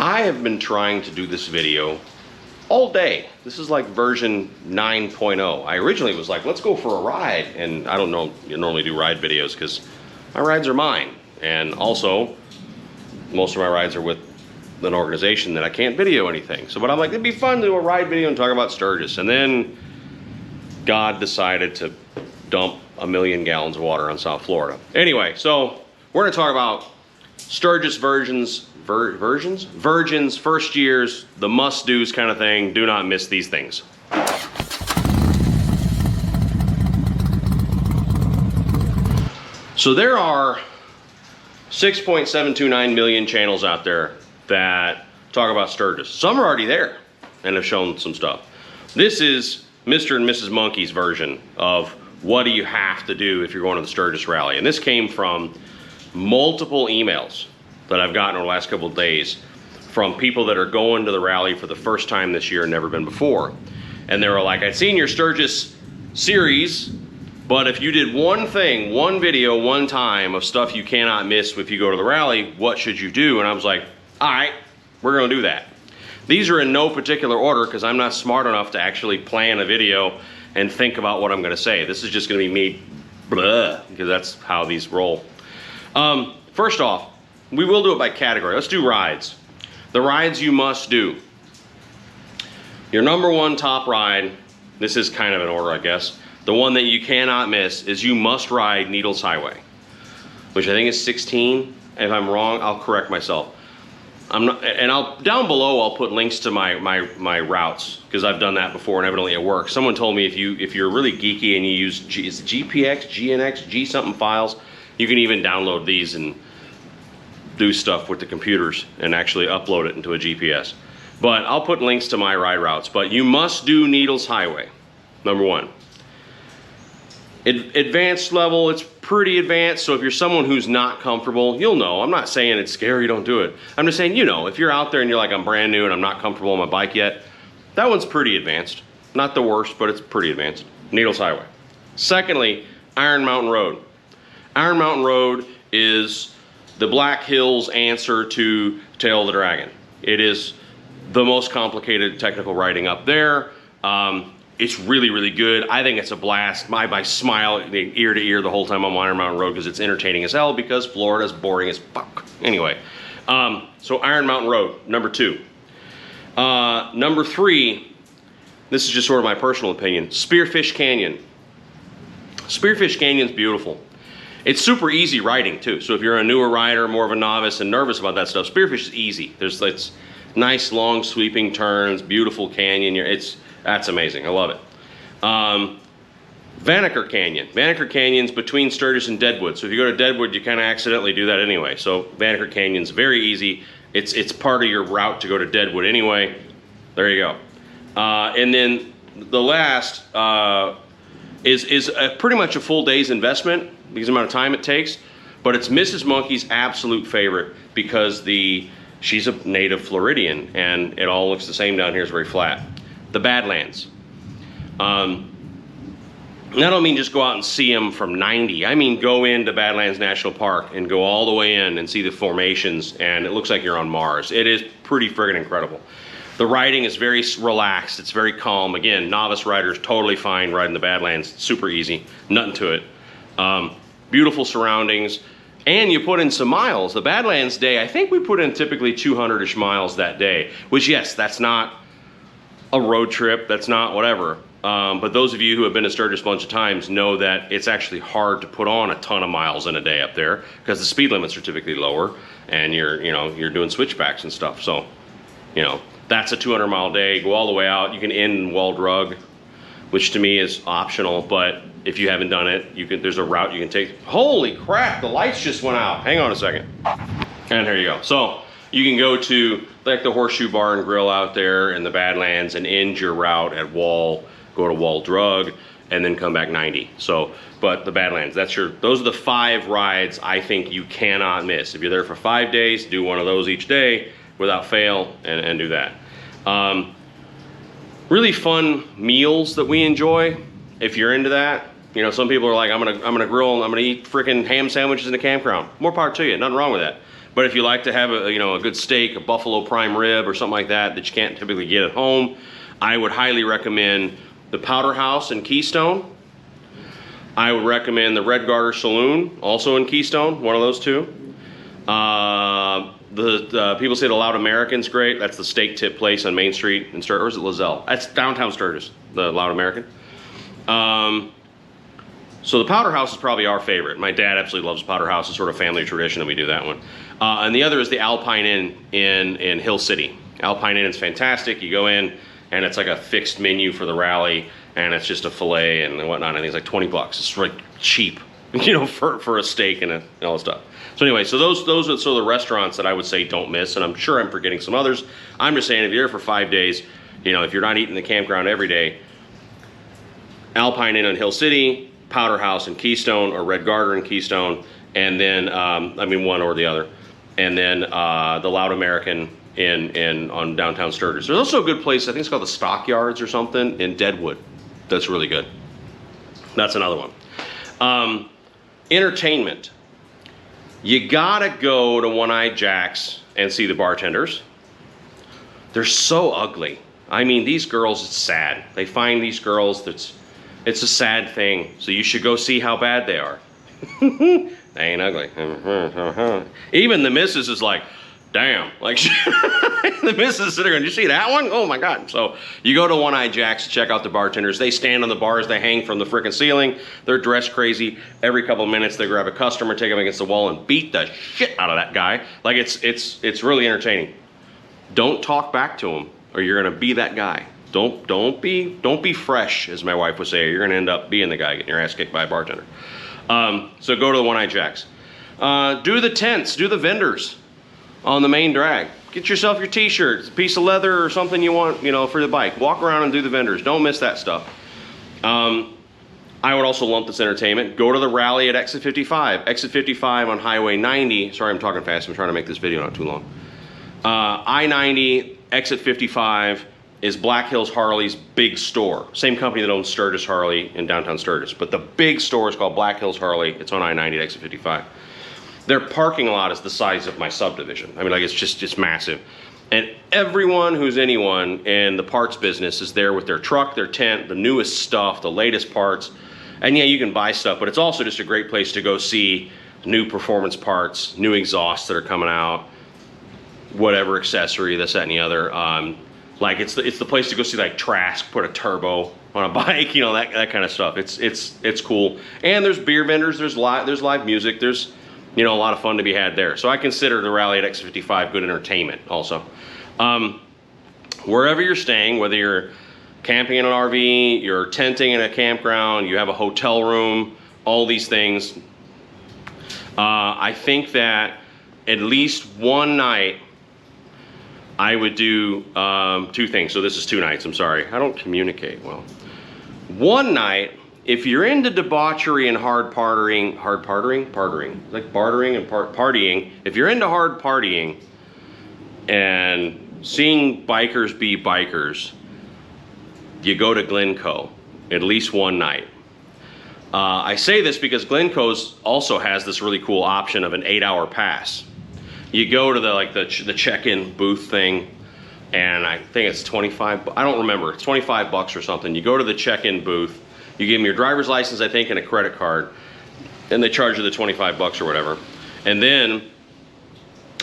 I have been trying to do this video all day. This is like version 9.0. I originally was like, let's go for a ride. And I don't know, you normally do ride videos because my rides are mine. And also, most of my rides are with an organization that I can't video anything. So, but I'm like, it'd be fun to do a ride video and talk about Sturgis. And then God decided to dump 1 million gallons of water on South Florida. Anyway, so we're gonna talk about Sturgis virgins, first years, the must-dos kind of thing. Do not miss these things. So there are 6.729 million channels out there that talk about Sturgis. Some are already there and have shown some stuff. This is Mr. and Mrs. Monkey's version of what do you have to do if you're going to the Sturgis rally. And this came from multiple emails that I've gotten over the last couple of days from people that are going to the rally for the first time this year and never been before. And they were like, I'd seen your Sturgis series, but if you did one thing, one video, one time of stuff you cannot miss if you go to the rally, what should you do? And I was like, all right, we're gonna do that. These are in no particular order because I'm not smart enough to actually plan a video and think about what I'm gonna say. This is just gonna be me, blah, because that's how these roll. First off, we will do it by category. Let's do rides. The rides you must do. Your number one top ride, this is kind of in order, I guess. The one that you cannot miss is you must ride Needles Highway, which I think is 16. If I'm wrong, I'll correct myself. I'm not, and down below I'll put links to my routes because I've done that before and evidently it works. Someone told me if you're really geeky and you use is it GPX, GNX, G something files, you can even download these and do stuff with the computers and actually upload it into a GPS. But I'll put links to my ride routes. But you must do Needles Highway, number one. Advanced level, it's pretty advanced, so if you're someone who's not comfortable, you'll know. I'm not saying it's scary, don't do it. I'm just saying, you know, if you're out there and you're like, I'm brand new and I'm not comfortable on my bike yet, that one's pretty advanced. Not the worst, but it's pretty advanced. Needles Highway. Secondly, Iron Mountain Road. Iron Mountain Road is the Black Hills answer to Tail of the Dragon. It is the most complicated technical riding up there. It's really, really good. I think it's a blast. I smile ear to ear the whole time I'm on Iron Mountain Road because it's entertaining as hell because Florida's boring as fuck. Anyway, so Iron Mountain Road, number two. Number three, this is just sort of my personal opinion, Spearfish Canyon. Spearfish Canyon's beautiful. It's super easy riding too. So if you're a newer rider, more of a novice and nervous about that stuff, Spearfish is easy. It's nice long sweeping turns, beautiful canyon. That's amazing, I love it. Vanaker Canyon. Vanaker Canyon's between Sturgis and Deadwood. So if you go to Deadwood, you kind of accidentally do that anyway. So Vanaker Canyon's very easy. It's part of your route to go to Deadwood anyway. There you go. And then the last is pretty much a full day's investment because of the amount of time it takes. But it's Mrs. Monkey's absolute favorite because she's a native Floridian and it all looks the same down here. It's very flat. The Badlands. I don't mean just go out and see them from 90. I mean go into Badlands National Park and go all the way in and see the formations and it looks like you're on Mars. It is pretty friggin' incredible. The riding is very relaxed. It's very calm. Again, novice riders totally fine riding the Badlands. Super easy. Nothing to it. Beautiful surroundings. And you put in some miles. The Badlands day, I think we put in typically 200-ish miles that day. Which yes, that's not a road trip, that's not whatever. But those of you who have been to Sturgis a bunch of times know that it's actually hard to put on a ton of miles in a day up there because the speed limits are typically lower and you're doing switchbacks and stuff. So, that's a 200-mile day. Go all the way out. You can end in Walled Rug, which to me is optional, but if you haven't done it, there's a route you can take. Holy crap, the lights just went out. Hang on a second. And here you go. So you can go to like the Horseshoe Bar and Grill out there in the Badlands and end your route at Wall, go to Walled Rug, and then come back 90. So, but the Badlands, those are the 5 rides I think you cannot miss. If you're there for 5 days, do one of those each day without fail and do that. Really fun meals that we enjoy, if you're into that. Some people are like, I'm gonna grill and I'm gonna eat freaking ham sandwiches in the campground. More power to you, nothing wrong with that. But if you like to have a good steak, a buffalo prime rib or something like that that you can't typically get at home, I would highly recommend the Powder House in Keystone. I would recommend the Red Garter Saloon, also in Keystone, one of those two. The people say the Loud American's great. That's the steak tip place on Main Street in Sturgis. Or is it Lozelle? That's downtown Sturgis, the Loud American. So the Powder House is probably our favorite. My dad absolutely loves Powder House. It's sort of family tradition that we do that one. And the other is the Alpine Inn in Hill City. Alpine Inn is fantastic. You go in and it's like a fixed menu for the rally, and it's just a filet and whatnot. I think it's like 20 bucks. It's like cheap, for a steak and all that stuff. So anyway, so those are sort of the restaurants that I would say don't miss, and I'm sure I'm forgetting some others. I'm just saying if you're there for 5 days, if you're not eating the campground every day, Alpine Inn in Hill City, Powder House in Keystone, or Red Garter in Keystone, and then, one or the other. And then the Loud American on downtown Sturgis. There's also a good place, I think it's called the Stockyards or something, in Deadwood. That's really good. That's another one. Entertainment. You gotta go to One-Eyed Jack's and see the bartenders. They're so ugly. I mean, these girls, it's sad. They find these girls, it's a sad thing. So you should go see how bad they are. They ain't ugly. Even the missus is like, damn. Like, the missus is sitting there, did you see that one? Oh my God. So you go to One-Eyed Jack's to check out the bartenders. They stand on the bars, they hang from the freaking ceiling. They're dressed crazy. Every couple of minutes they grab a customer, take them against the wall, and beat the shit out of that guy. Like, it's really entertaining. Don't talk back to them, or you're gonna be that guy. Don't be fresh, as my wife would say, or you're gonna end up being the guy getting your ass kicked by a bartender. So go to the One-Eyed Jack's. Do the tents, do the vendors on the main drag. Get yourself your t-shirt, a piece of leather or something you want, for the bike. Walk around and do the vendors. Don't miss that stuff. I would also lump this entertainment. Go to the rally at Exit 55. Exit 55 on Highway 90. Sorry, I'm talking fast. I'm trying to make this video not too long. I-90, Exit 55 is Black Hills Harley's big store. Same company that owns Sturgis Harley in downtown Sturgis. But the big store is called Black Hills Harley. It's on I-90 at Exit 55. Their parking lot is the size of my subdivision. I mean, like, it's massive. And everyone who's anyone in the parts business is there with their truck, their tent, the newest stuff, the latest parts. And yeah, you can buy stuff, but it's also just a great place to go see new performance parts, new exhausts that are coming out, whatever accessory, this, that, and the other. Like, it's the place to go see, like, Trask put a turbo on a bike, that kind of stuff. It's cool. And there's beer vendors, there's live music, there's a lot of fun to be had there. So I consider the rally at X55 good entertainment also. Wherever you're staying, whether you're camping in an RV, you're tenting in a campground, you have a hotel room, all these things, I think that at least one night I would do two things. So this is 2 nights, I'm sorry. I don't communicate well. One night, if you're into debauchery and hard partying, like bartering and partying, if you're into hard partying and seeing bikers be bikers, you go to Glencoe at least one night. I say this because Glencoe's also has this really cool option of an 8-hour pass. You go to the check-in booth thing, and I think it's 25, I don't remember, it's 25 bucks or something. You go to the check-in booth, you give them your driver's license, I think, and a credit card, and they charge you the 25 bucks or whatever. And then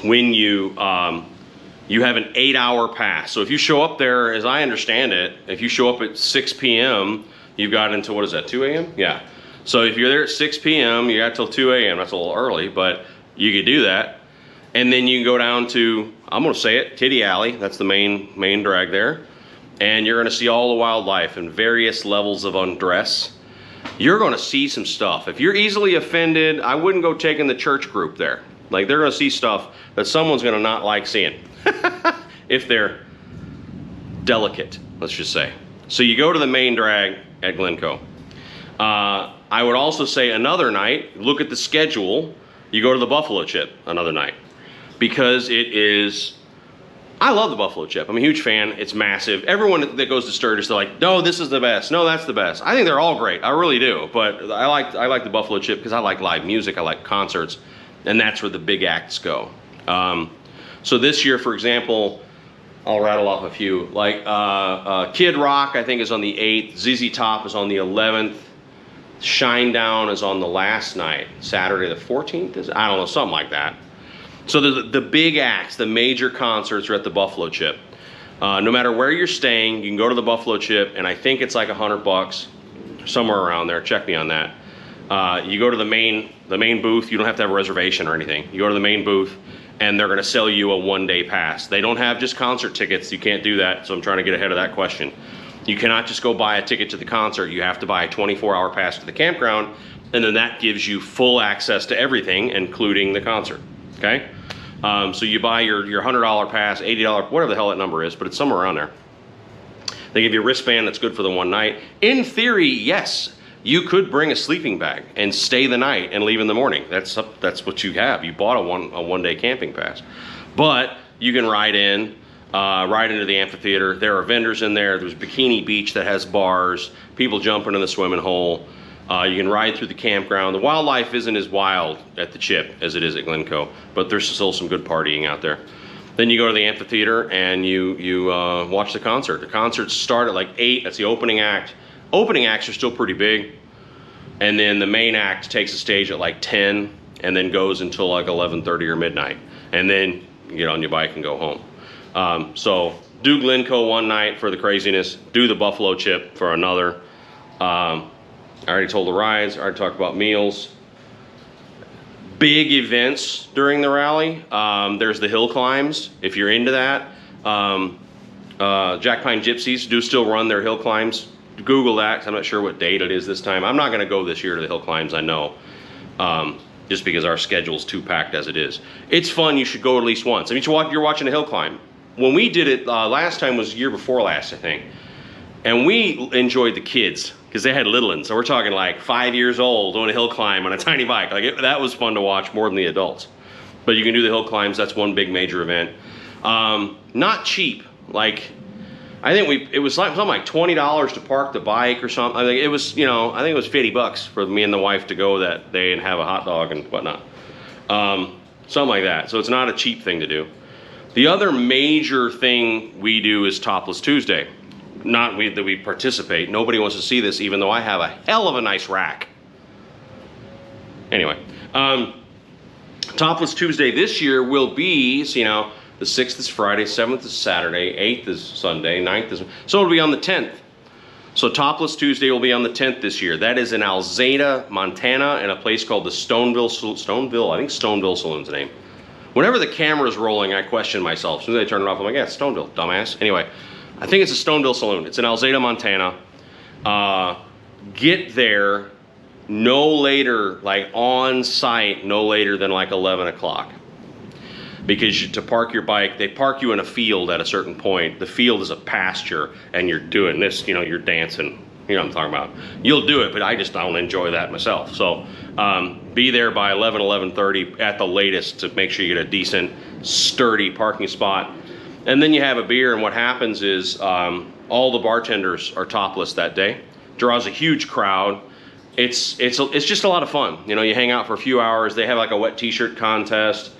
when you have an 8-hour pass. So if you show up there, as I understand it, if you show up at 6 p.m., you've got until, what is that, 2 a.m.? Yeah. So if you're there at 6 p.m., you got till 2 a.m. That's a little early, but you could do that. And then you can go down to, I'm gonna say it, Titty Alley. That's the main drag there. And you're gonna see all the wildlife and various levels of undress. You're gonna see some stuff. If you're easily offended, I wouldn't go taking the church group there. Like, they're gonna see stuff that someone's gonna not like seeing. If they're delicate, let's just say. So you go to the main drag at Glencoe. I would also say another night, look at the schedule, you go to the Buffalo Chip another night. Because it is, I love the Buffalo Chip. I'm a huge fan. It's massive. Everyone that goes to Sturgis, they're like, no, this is the best. No, that's the best. I think they're all great. I really do. But I like the Buffalo Chip because I like live music. I like concerts. And that's where the big acts go. So this year, for example, I'll rattle off a few. Like Kid Rock, I think, is on the 8th. ZZ Top is on the 11th. Shinedown is on the last night, Saturday the 14th. I don't know, something like that. So the big acts, the major concerts are at the Buffalo Chip. No matter where you're staying, you can go to the Buffalo Chip, and I think it's like $100, somewhere around there. Check me on that. You go to the main booth. You don't have to have a reservation or anything. You go to the main booth, and they're going to sell you a one-day pass. They don't have just concert tickets. You can't do that, so I'm trying to get ahead of that question. You cannot just go buy a ticket to the concert. You have to buy a 24-hour pass to the campground, and then that gives you full access to everything, including the concert, okay? So you buy your $100 pass, $80, whatever the hell that number is, but it's somewhere around there. They give you a wristband that's good for the one night. In theory, yes, you could bring a sleeping bag and stay the night and leave in the morning. That's what you have. You bought a one-day camping pass. But you can ride into the amphitheater. There are vendors in there. There's Bikini Beach that has bars, people jumping in the swimming hole. You can ride through the campground. The wildlife isn't as wild at the Chip as it is at Glencoe, but there's still some good partying out there. Then you go to the amphitheater and you watch the concert. The concerts start at like 8. That's the opening act. Opening acts are still pretty big. And then the main act takes the stage at like 10 and then goes until like 11:30 or midnight. And then you get on your bike and go home. So do Glencoe one night for the craziness. Do the Buffalo Chip for another. I already told the rides. I already talked about meals. Big events during the rally. There's the hill climbs, if you're into that. Jack Pine Gypsies do still run their hill climbs. Google that, 'cause I'm not sure what date it is this time. I'm not going to go this year to the hill climbs, I know. Just because our schedule's too packed as it is. It's fun. You should go at least once. I mean, you're watching a hill climb. When we did it last time was year before last, I think. And we enjoyed the kids because they had little ones. So we're talking like 5 years old doing a hill climb on a tiny bike. That was fun to watch more than the adults. But you can do the hill climbs. That's one big major event. Not cheap. Like, I think it was like something like $20 to park the bike or something. I think it was, I think it was $50 for me and the wife to go that day and have a hot dog and whatnot. Something like that. So it's not a cheap thing to do. The other major thing we do is Topless Tuesday. Not that we participate. Nobody wants to see this, even though I have a hell of a nice rack. Anyway, Topless Tuesday this year will be, the 6th is Friday, 7th is Saturday, 8th is Sunday, 9th is... So it'll be on the 10th. So Topless Tuesday will be on the 10th this year. That is in Alzada, Montana, in a place called the Stoneville Saloon's the name. Whenever the camera's rolling, I question myself. As soon as I turn it off, I'm like, yeah, it's Stoneville, dumbass. Anyway, I think it's a Stoneville Saloon. It's in Alzada, Montana. Get there no later, like on site, no later than like 11 o'clock. Because to park your bike, they park you in a field at a certain point. The field is a pasture, and you're doing this, you're dancing. You know what I'm talking about. You'll do it, but I just don't enjoy that myself. So be there by 11:30 at the latest to make sure you get a decent, sturdy parking spot. And then you have a beer, and what happens is all the bartenders are topless that day. Draws a huge crowd. It's just a lot of fun. You hang out for a few hours. They have like a wet t-shirt contest.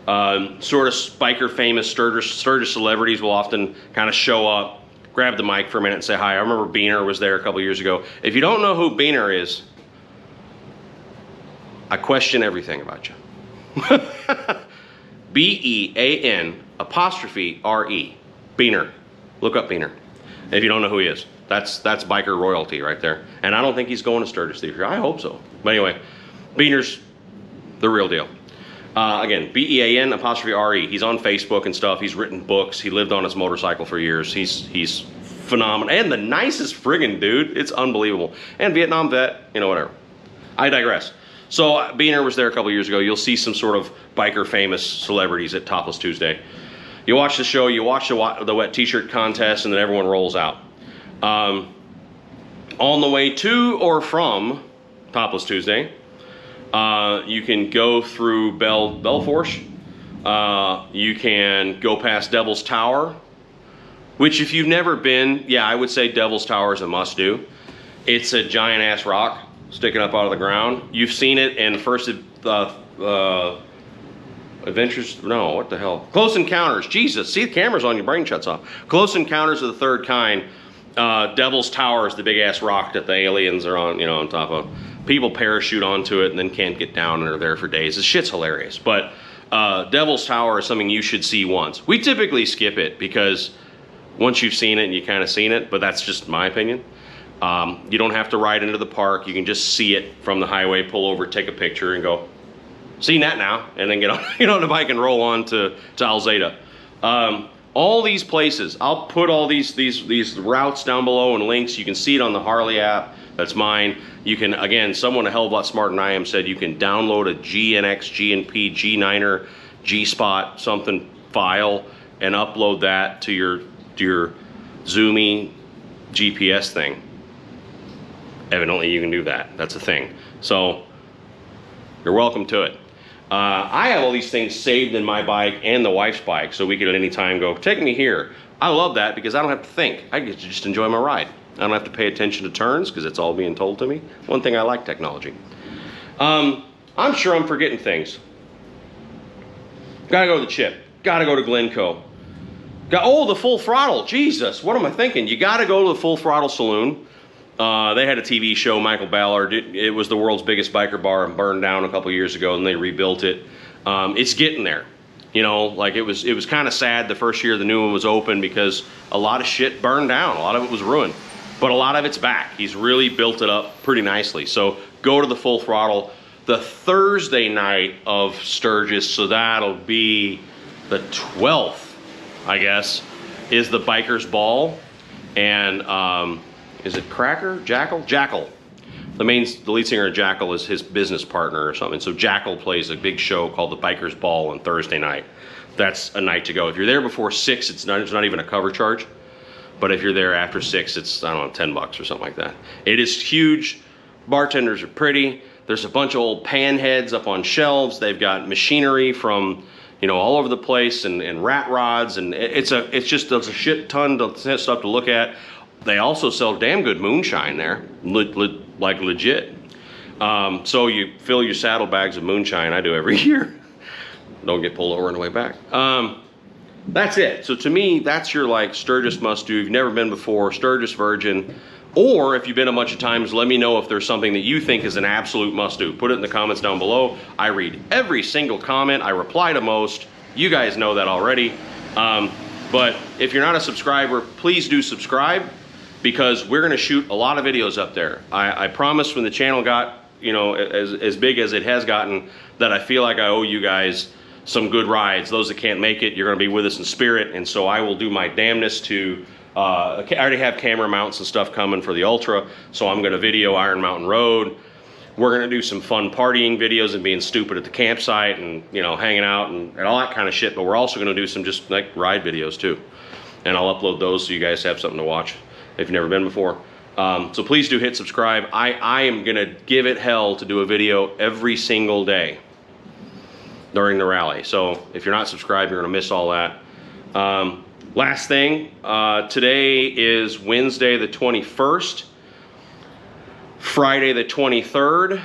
Sort of biker famous Sturgis celebrities will often kind of show up, grab the mic for a minute and say hi. I remember Beaner was there a couple years ago. If you don't know who Beaner is, I question everything about you. B-E-A-N '_RE. Beaner. Look up Beaner. If you don't know who he is. That's biker royalty right there. And I don't think he's going to Sturgis this year. I hope so. But anyway, Beaner's the real deal. Again, B-E-A-N '_RE. He's on Facebook and stuff. He's written books. He lived on his motorcycle for years. He's phenomenal. And the nicest friggin' dude. It's unbelievable. And Vietnam vet, whatever. I digress. So Beaner was there a couple years ago. You'll see some sort of biker famous celebrities at Topless Tuesday. You watch the show, you watch the wet t-shirt contest, and then everyone rolls out. On the way to or from Topless Tuesday, you can go through Belforge. You can go past Devil's Tower, which if you've never been, yeah, I would say Devil's Tower is a must-do. It's a giant-ass rock sticking up out of the ground. You've seen it in Adventures, no, what the hell? Close Encounters, Jesus, see the camera's on, your brain shuts off. Close Encounters of the Third Kind. Devil's Tower is the big ass rock that the aliens are on, you know, on top of. People parachute onto it and then can't get down and are there for days. This shit's hilarious, but Devil's Tower is something you should see once. We typically skip it because once you've seen it, you kind of seen it, but that's just my opinion. You don't have to ride into the park. You can just see it from the highway, pull over, take a picture, and go, seen that now, and then get on the bike and roll on to Alzada. All these places, I'll put all these routes down below and links. You can see it on the Harley app. That's mine. You can, again, someone a hell of a lot smarter than I am said you can download a GNX, GNP, G9er, G-Spot, something file and upload that to your Zoomy GPS thing. Evidently you can do that. That's a thing. So you're welcome to it. I have all these things saved in my bike and the wife's bike, so we can at any time go, take me here. I love that because I don't have to think. I get to just enjoy my ride. I don't have to pay attention to turns because it's all being told to me. One thing I like technology. I'm sure I'm forgetting things. Gotta go to the Chip. Gotta go to Glencoe. Oh, the Full Throttle. Jesus, what am I thinking? You gotta go to the Full Throttle Saloon. They had a TV show, Michael Ballard. It was the world's biggest biker bar and burned down a couple years ago, and they rebuilt it. It's getting there. You know, like it was kind of sad the first year the new one was open because a lot of shit burned down. A lot of it was ruined. But a lot of it's back. He's really built it up pretty nicely. So go to the Full Throttle the Thursday night of Sturgis, so that'll be the 12th, I guess, is the Bikers Ball. And is it Cracker? Jackal? Jackal. The lead singer of Jackal is his business partner or something. So Jackal plays a big show called the Bikers Ball on Thursday night. That's a night to go. If you're there before 6, it's not even a cover charge. But if you're there after 6, it's, I don't know, 10 bucks or something like that. It is huge. Bartenders are pretty. There's a bunch of old pan heads up on shelves. They've got machinery from, you know, all over the place and rat rods. And it's just, there's a shit ton of stuff to look at. They also sell damn good moonshine there, like legit. So you fill your saddlebags of moonshine. I do every year. Don't get pulled over on the way back. That's it. So to me, that's your like Sturgis must do. If you've never been before, Sturgis Virgin. Or if you've been a bunch of times, let me know if there's something that you think is an absolute must do. Put it in the comments down below. I read every single comment. I reply to most. You guys know that already. But if you're not a subscriber, please do subscribe because we're going to shoot a lot of videos up there. I promise when the channel got, you know, as big as it has gotten, that I feel like I owe you guys some good rides. Those that can't make it, you're going to be with us in spirit, and so I will do my damnedest to I already have camera mounts and stuff coming for the Ultra, so I'm going to video Iron Mountain Road. We're going to do some fun partying videos and being stupid at the campsite and, you know, hanging out and all that kind of shit, but we're also going to do some just like ride videos too, and I'll upload those so you guys have something to watch if you've never been before. So please do hit subscribe. I am going to give it hell to do a video every single day during the rally. So if you're not subscribed, you're gonna miss all that. Last thing, today is Wednesday the 21st, Friday the 23rd.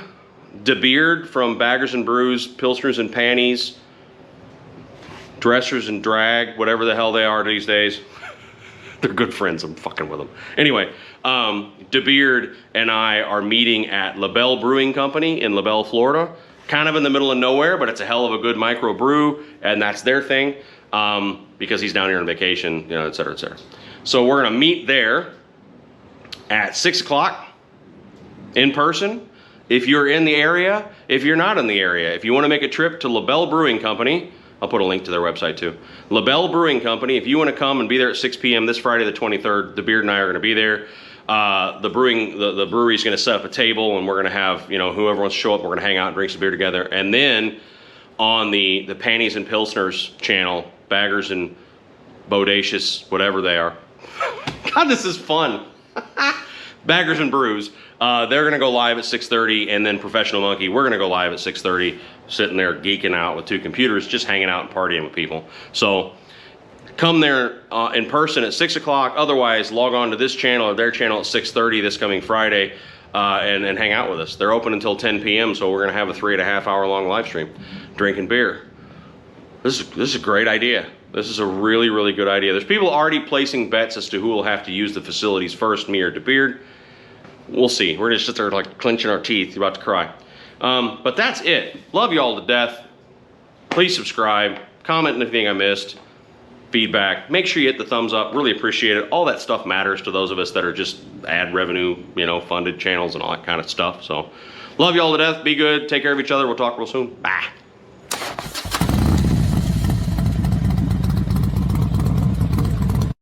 DeBeard from Baggers and Brews, Pilsners and Panties, Dressers and Drag, whatever the hell they are these days. They're good friends, I'm fucking with them. Anyway, DeBeard and I are meeting at LaBelle Brewing Company in LaBelle, Florida. Kind of in the middle of nowhere, but it's a hell of a good micro brew, and that's their thing, because he's down here on vacation, you know, et cetera, et cetera. So we're gonna meet there at 6 o'clock in person. If you're in the area, if you're not in the area, if you wanna make a trip to LaBelle Brewing Company, I'll put a link to their website too. LaBelle Brewing Company, if you wanna come and be there at 6 p.m. this Friday the 23rd, DeBeard and I are gonna be there. The brewery's gonna set up a table and we're gonna have, you know, whoever wants to show up, we're gonna hang out and drink some beer together. And then on the Panties and Pilsners channel, Baggers and Bodacious, whatever they are. God, this is fun. Baggers and Brews, they're gonna go live at 6:30, and then Professional Monkey, we're gonna go live at 6:30, sitting there geeking out with 2 computers, just hanging out and partying with people. So come there in person at 6 o'clock. Otherwise, log on to this channel or their channel at 6:30 this coming Friday and hang out with us. They're open until 10 p.m., so we're going to have a 3.5 hour long live stream, drinking beer. This is a great idea. This is a really, really good idea. There's people already placing bets as to who will have to use the facilities first, me or DeBeard. We'll see. We're just sit there like clenching our teeth, about to cry. But that's it. Love you all to death. Please subscribe, comment anything I missed, feedback. Make sure you hit the thumbs up. Really appreciate it. All that stuff matters to those of us that are just ad revenue, you know, funded channels and all that kind of stuff. So love you all to death. Be good. Take care of each other. We'll talk real soon. Bye.